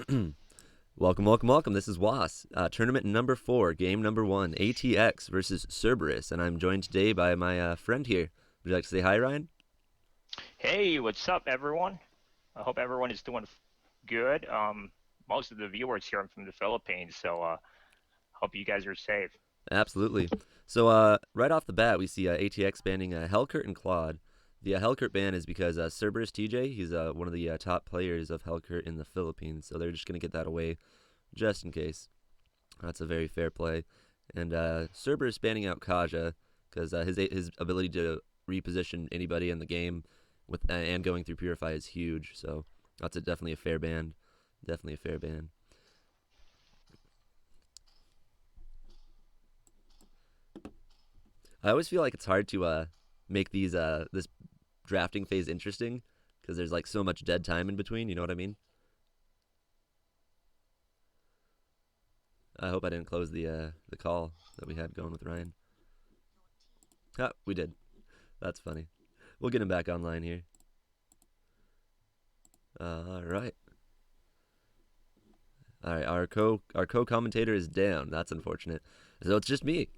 Welcome, welcome, welcome. This is Xwass. Tournament number 4, game number 1, ATX versus Cerberus, and I'm joined today by my friend here. Would you like to say hi, Ryan? Hey, what's up, everyone? I hope everyone is doing good. Most of the viewers here are from the Philippines, so hope you guys are safe. Absolutely. So, right off the bat, we see ATX banning Hellcurt and Claude. The Hellcurt ban is because Cerberus TJ, he's one of the top players of Hellcurt in the Philippines, so they're just going to get that away just in case. That's a very fair play. And Cerberus banning out Kaja because his ability to reposition anybody in the game with and going through Purify is huge. So that's definitely a fair ban. Definitely a fair ban. I always feel like it's hard to make these this drafting phase interesting because there's like so much dead time in between. You know what I mean? I hope I didn't close the call that we had going with Ryan. Ah, we did. That's funny. We'll get him back online here. All right. All right. Our co commentator is down. That's unfortunate. So it's just me.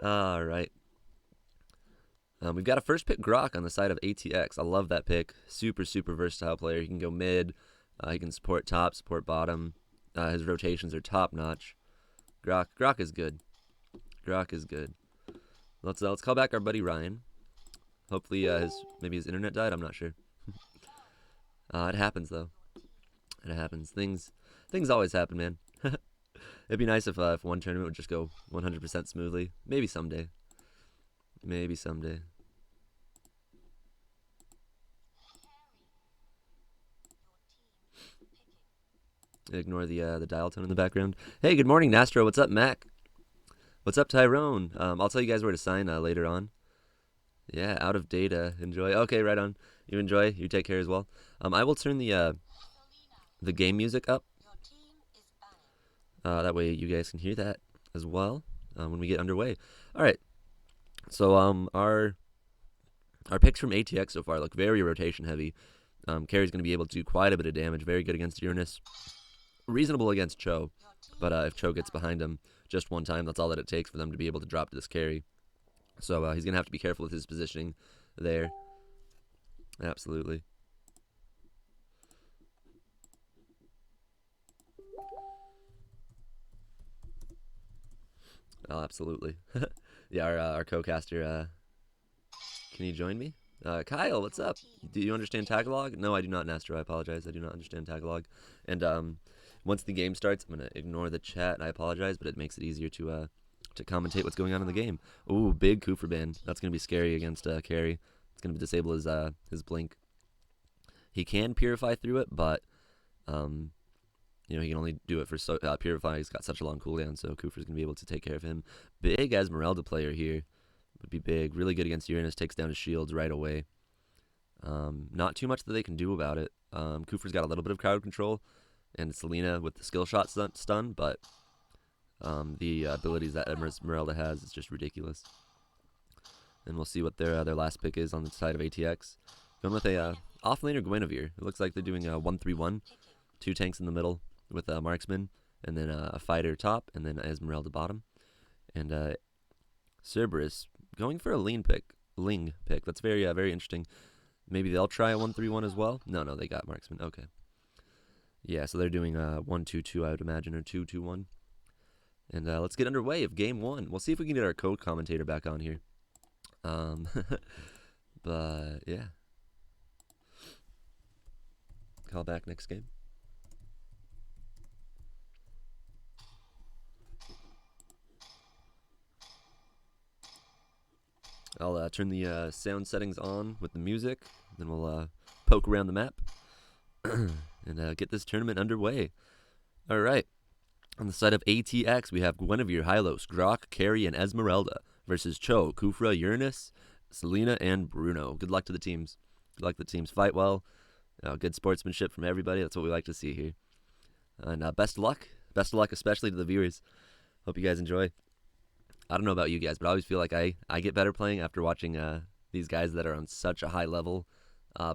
All right. We've got a first pick Grok on the side of ATX. I love that pick. Super versatile player. He can go mid. He can support top, support bottom. His rotations are top notch. Grok is good. Grok is good. Let's call back our buddy Ryan. Hopefully maybe his internet died. I'm not sure. It happens though. It happens. Things always happen, man. It'd be nice if one tournament would just go 100% smoothly. Maybe someday. Maybe someday. Ignore the dial tone in the background. Hey, good morning, Nastro. What's up, Mac? What's up, Tyrone? I'll tell you guys where to sign later on. Yeah, out of data. Enjoy. Okay, right on. You enjoy. You take care as well. I will turn the game music up. That way you guys can hear that as well when we get underway. All right. So our picks from ATX so far look very rotation heavy. Carrie's going to be able to do quite a bit of damage. Very good against Uranus. Reasonable against Cho. But if Cho gets behind him just one time, that's all that it takes for them to be able to drop this carry. So he's going to have to be careful with his positioning there. Absolutely. Oh, absolutely. Yeah, our co-caster, can you join me? Kyle, what's up? Do you understand Tagalog? No, I do not, Nastro. I apologize. I do not understand Tagalog. And once the game starts, I'm going to ignore the chat. I apologize, but it makes it easier to commentate what's going on in the game. Ooh, big Kufra ban. That's going to be scary against Carry. It's going to disable his blink. He can purify through it, but he can only do it for purify. He's got such a long cooldown, so Kufra's going to be able to take care of him. Big Esmeralda player here. Would be big. Really good against Uranus. Takes down his shields right away. Not too much that they can do about it. Kufra's got a little bit of crowd control, and Selena with the skill shot stun, but the abilities that Esmeralda has is just ridiculous. And we'll see what their last pick is on the side of ATX. Going with a offlaner Guinevere. It looks like they're doing a 1-3-1. 2 tanks in the middle with a marksman, and then a fighter top, and then Esmeralda bottom. And Cerberus going for a Ling pick. That's very interesting. Maybe they'll try a 1-3-1 as well. No, they got marksman. Okay. Yeah, so they're doing a 1-2-2, I would imagine, or 2-2-1. And let's get underway of game 1. We'll see if we can get our code commentator back on here. But yeah. Call back next game. I'll turn the sound settings on with the music. Then we'll poke around the map and get this tournament underway. All right. On the side of ATX, we have Guinevere, Hylos, Grok, Carrie, and Esmeralda versus Cho, Kufra, Uranus, Selena, and Bruno. Good luck to the teams. Good luck to the teams. Fight well. Good sportsmanship from everybody. That's what we like to see here. And best of luck. Best of luck, especially to the viewers. Hope you guys enjoy. I don't know about you guys, but I always feel like I get better playing after watching these guys that are on such a high level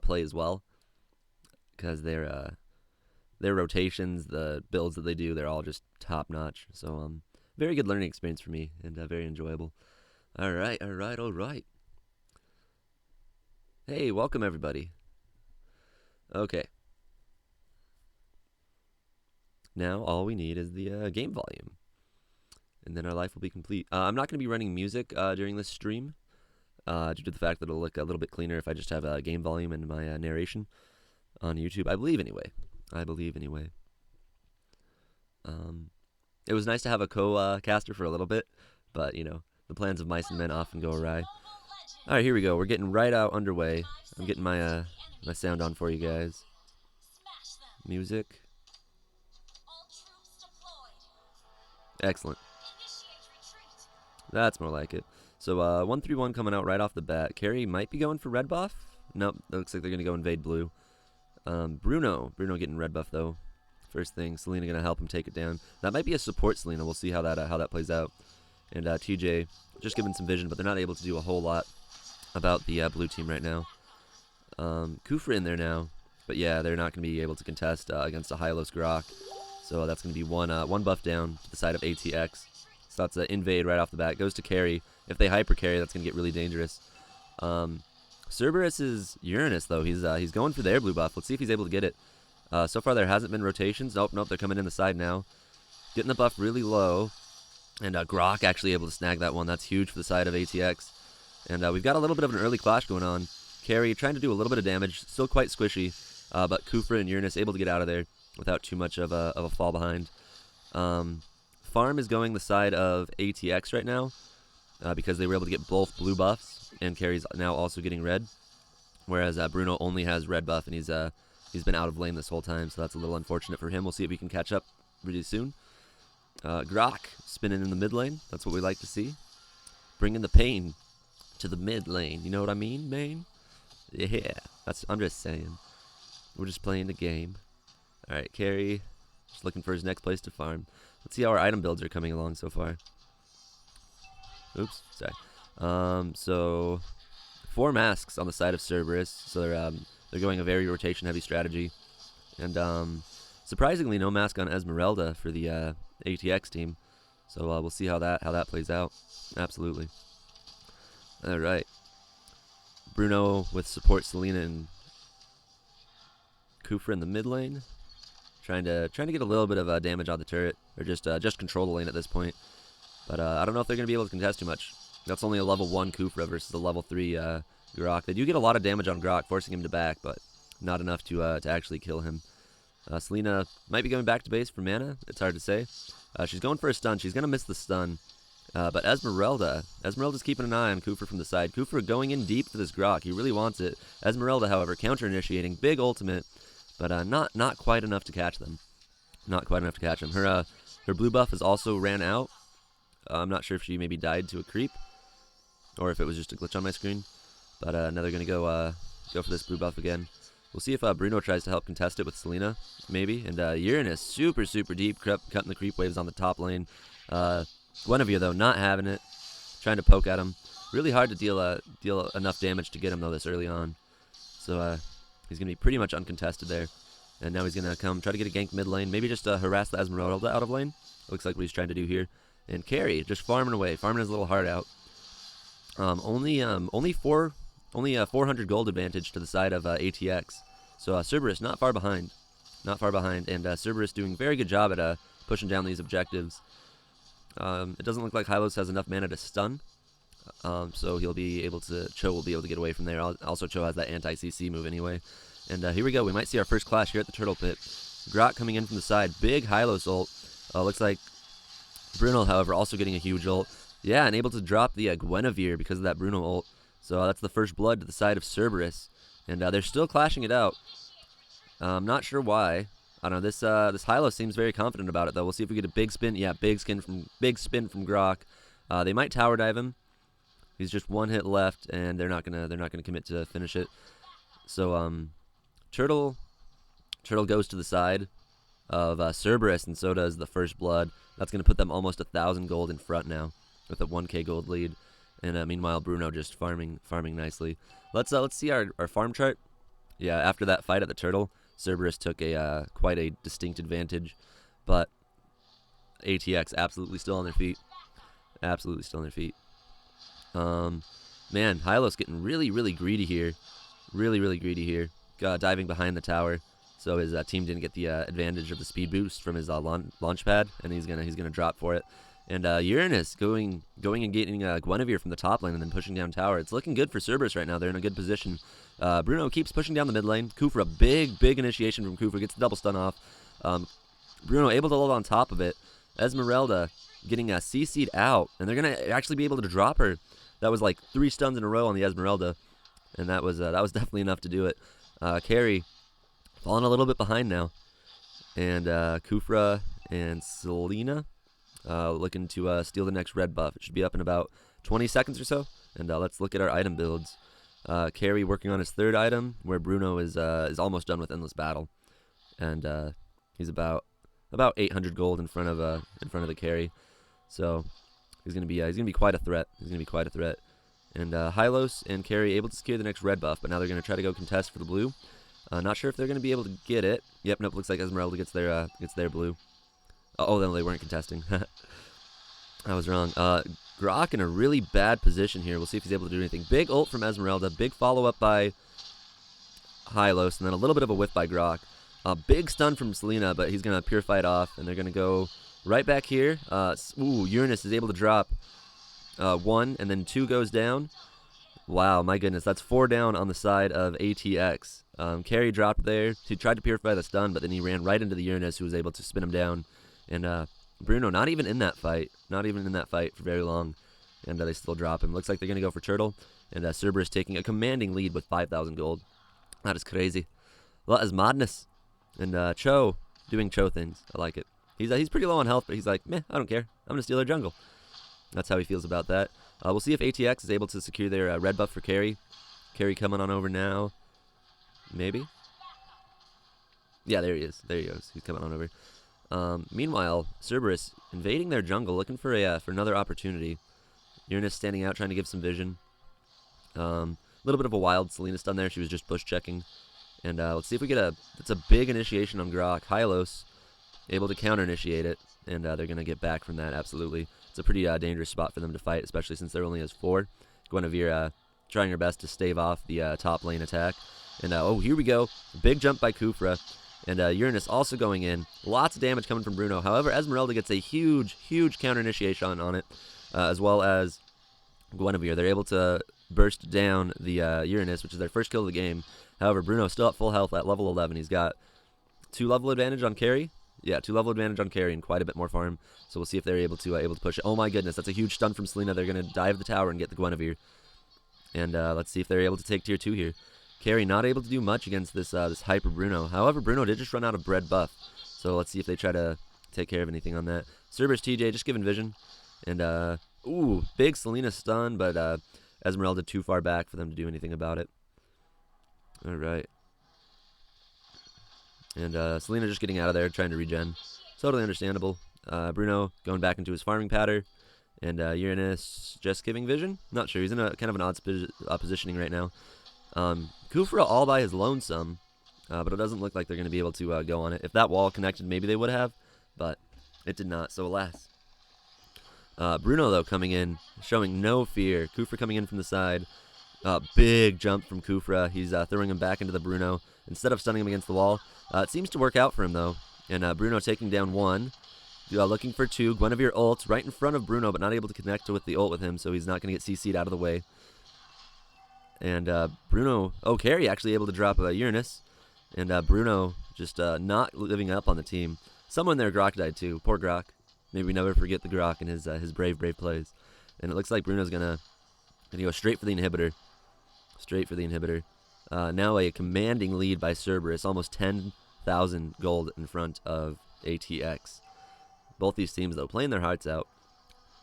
play as well, because their rotations, the builds that they do, they're all just top notch. So very good learning experience for me, and very enjoyable. All right. Hey, welcome everybody. Okay. Now all we need is the game volume, and then our life will be complete. I'm not going to be running music during this stream, due to the fact that it'll look a little bit cleaner if I just have game volume in my narration on YouTube. I believe anyway. It was nice to have a co-caster for a little bit, but the plans of mice and men often go awry. All right, here we go. We're getting right out underway. I'm getting my my sound on for you guys. Music. Excellent. That's more like it. So 1-3-1 coming out right off the bat. Carry might be going for red buff. Nope, it looks like they're gonna go invade blue. Bruno getting red buff though. First thing, Selena gonna help him take it down. That might be a support Selena. We'll see how that plays out. And TJ just giving some vision, but they're not able to do a whole lot about the blue team right now. Kufra in there now, but yeah, they're not gonna be able to contest against a Hylos Grok. So that's gonna be one buff down to the side of ATX. So that's an invade right off the bat. Goes to carry. If they hyper carry, that's gonna get really dangerous. Cerberus is Uranus though. He's going for their blue buff. Let's see if he's able to get it. So far there hasn't been rotations. Nope, they're coming in the side now. Getting the buff really low. And Grok actually able to snag that one. That's huge for the side of ATX. And we've got a little bit of an early clash going on. Carry trying to do a little bit of damage. Still quite squishy. But Kufra and Uranus able to get out of there without too much of a fall behind. Farm is going the side of ATX right now. Because they were able to get both blue buffs. And Carry's now also getting red. Whereas Bruno only has red buff. And he's been out of lane this whole time. So that's a little unfortunate for him. We'll see if we can catch up really soon. Grok spinning in the mid lane. That's what we like to see. Bringing the pain to the mid lane. You know what I mean, main? Yeah. I'm just saying. We're just playing the game. Alright, Carry. Just looking for his next place to farm. Let's see how our item builds are coming along so far. Oops, sorry. So 4 masks on the side of Cerberus. So they're going a very rotation heavy strategy. And surprisingly no mask on Esmeralda for the ATX team. So we'll see how that plays out. Absolutely. Alright. Bruno with support Selena and Kufra in the mid lane. Trying to get a little bit of damage on the turret. Or just control the lane at this point. But I don't know if they're going to be able to contest too much. That's only a level 1 Kufra versus a level 3 Grok. They do get a lot of damage on Grok, forcing him to back, but not enough to actually kill him. Selena might be going back to base for mana. It's hard to say. She's going for a stun. She's going to miss the stun. But Esmeralda's keeping an eye on Kufra from the side. Kufra going in deep for this Grok. He really wants it. Esmeralda, however, counter-initiating. Big ultimate, but not quite enough to catch them. Not quite enough to catch him. Her blue buff has also ran out. I'm not sure if she maybe died to a creep, or if it was just a glitch on my screen. But now they're going to go for this blue buff again. We'll see if Bruno tries to help contest it with Selena, maybe. And Uranus, super deep, cutting the creep waves on the top lane. Guinevere, though, not having it. Trying to poke at him. Really hard to deal enough damage to get him, though, this early on. So he's going to be pretty much uncontested there. And now he's going to come try to get a gank mid lane. Maybe just harass the Esmeralda out of lane. Looks like what he's trying to do here. And Carry, just farming away. Farming his little heart out. Only 400 gold advantage to the side of ATX. So Cerberus not far behind. And Cerberus doing a very good job at pushing down these objectives. It doesn't look like Hylos has enough mana to stun. So Cho will be able to get away from there. Also, Cho has that anti-CC move anyway. And here we go. We might see our first clash here at the Turtle Pit. Grok coming in from the side. Big Hylos ult. Looks like Bruno, however, also getting a huge ult. Yeah, and able to drop the Guinevere because of that Bruno ult. So that's the first blood to the side of Cerberus. And they're still clashing it out. I'm not sure why. I don't know. This Hylos seems very confident about it, though. We'll see if we get a big spin. Yeah, big spin from Grok. They might tower dive him. He's just one hit left, and they're not gonna commit to finish it. So Turtle goes to the side of Cerberus, and so does the first blood. That's gonna put them almost 1,000 gold in front now, with a 1k gold lead. And meanwhile, Bruno just farming nicely. Let's see our farm chart. Yeah, after that fight at the Turtle, Cerberus took a quite a distinct advantage, but ATX absolutely still on their feet. Absolutely still on their feet. Man, Hylos getting really, really greedy here. Really, really greedy here. Diving behind the tower, so his team didn't get the advantage of the speed boost from his launch pad, and he's gonna drop for it. And Uranus going and getting Guinevere from the top lane and then pushing down tower. It's looking good for Cerberus right now. They're in a good position. Bruno keeps pushing down the mid lane. Kufra, big initiation from Kufra, gets the double stun off. Bruno able to hold on top of it. Esmeralda getting CC'd out, and they're gonna actually be able to drop her. That was like 3 stuns in a row on the Esmeralda, and that was definitely enough to do it. Carry falling a little bit behind now, and Kufra and Selena looking to steal the next red buff. It should be up in about 20 seconds or so, and let's look at our item builds. Carry working on his 3rd item, where Bruno is almost done with Endless Battle, and he's about 800 gold in front of the carry, so he's gonna be quite a threat. And Hylos and Carry able to secure the next red buff, but now they're gonna try to go contest for the blue. Not sure if they're gonna be able to get it. Yep, nope. Looks like Esmeralda gets their blue. Oh, no, they weren't contesting. I was wrong. Grok in a really bad position here. We'll see if he's able to do anything. Big ult from Esmeralda. Big follow-up by Hylos, and then a little bit of a whiff by Grok. Big stun from Selena, but he's going to purify it off, and they're going to go right back here. Uranus is able to drop 1, and then 2 goes down. Wow, my goodness. That's 4 down on the side of ATX. Carry dropped there. He tried to purify the stun, but then he ran right into the Uranus, who was able to spin him down. And Bruno not even in that fight for very long, and they still drop him. Looks like they're going to go for Turtle, and Cerberus taking a commanding lead with 5,000 gold. That is crazy. That is madness. And Cho doing Cho things. I like it. He's pretty low on health, but he's like, meh, I don't care. I'm going to steal their jungle. That's how he feels about that. We'll see if ATX is able to secure their red buff for Carry. Carry coming on over now. Maybe? Yeah, there he is. There he goes. He's coming on over. Meanwhile, Cerberus invading their jungle, looking for another opportunity. Uranus standing out, trying to give some vision. A little bit of a wild Selena stun there. She was just bush checking. And let's see if we get it's a big initiation on Grok. Hylos able to counter initiate it, and they're going to get back from that, absolutely. It's a pretty dangerous spot for them to fight, especially since there only has 4. Guinevere trying her best to stave off the top lane attack. And oh, here we go. Big jump by Kufra. And Uranus also going in. Lots of damage coming from Bruno. However, Esmeralda gets a huge counter initiation on it, as well as Guinevere. They're able to burst down the Uranus, which is their first kill of the game. However, Bruno still at full health at level 11. He's got 2 level advantage on Carry. Yeah, 2 level advantage on Carry and quite a bit more farm. So we'll see if they're able to push it. Oh my goodness, that's a huge stun from Selena. They're going to dive the tower and get the Guinevere. And let's see if they're able to take tier 2 here. Carry not able to do much against this hyper Bruno. However, Bruno did just run out of red buff. So let's see if they try to take care of anything on that. Cerberus TJ just giving vision. And, ooh, big Selena stun, but Esmeralda too far back for them to do anything about it. All right. And Selena just getting out of there, trying to regen. Totally understandable. Bruno going back into his farming pattern. And Uranus just giving vision. Not sure. He's in a kind of an odd positioning right now. Kufra all by his lonesome, but it doesn't look like they're going to be able to go on it. If that wall connected, maybe they would have, but it did not, so alas. Bruno, though, coming in, showing no fear. Kufra coming in from the side. Big jump from Kufra. He's throwing him back into the Bruno instead of stunning him against the wall. It seems to work out for him, though, and Bruno taking down 1. Looking for 2. Guinevere ult right in front of Bruno, but not able to connect with the ult with him, so he's not going to get CC'd out of the way. And Bruno, Carry actually able to drop Uranus. And Bruno just not living up on the team. Someone there, Grok died too. Poor Grok. Maybe we never forget the Grok and his brave plays. And it looks like Bruno's going to go straight for the inhibitor. Now a commanding lead by Cerberus. Almost 10,000 gold in front of ATX. Both these teams, though, playing their hearts out.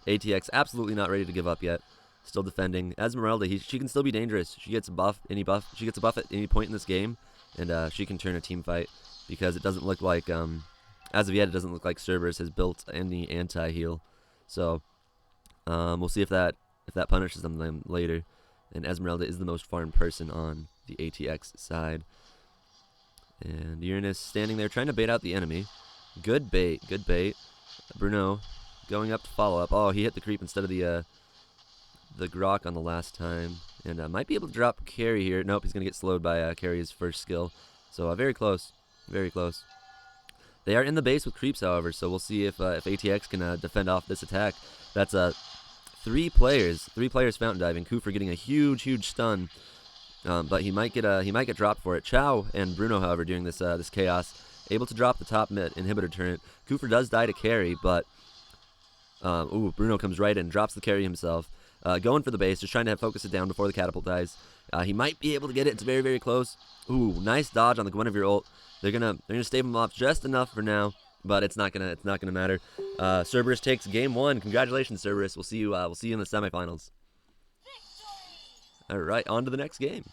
ATX absolutely not ready to give up yet. Still defending. Esmeralda, she can still be dangerous. She gets a buff, she gets a buff at any point in this game, and she can turn a team fight, because it doesn't look like, as of yet, it doesn't look like Cerberus has built any anti-heal. So, we'll see if that punishes them later. And Esmeralda is the most farmed person on the ATX side. And Uranus standing there trying to bait out the enemy. Good bait, good bait. Bruno going up to follow up. Oh, he hit the creep instead of the Grok on the last time. And might be able to drop carry here. Nope, he's going to get slowed by carry's first skill. So very close, very close. They are in the base with creeps, however, so we'll see if ATX can defend off this attack. That's three players fountain diving. Kufr getting a huge stun, but he might get dropped for it. Chow and Bruno, however, doing this chaos, able to drop the top mid inhibitor turret. Kufr does die to carry, but Bruno comes right in, drops the carry himself. Going for the base, just trying to focus it down before the catapult dies. He might be able to get it. It's very close. Ooh, nice dodge on the Gwen of your ult. They're gonna stave him off just enough for now, but it's not gonna matter. Cerberus takes game 1. Congratulations, Cerberus. We'll see you in the semifinals. All right, on to the next game.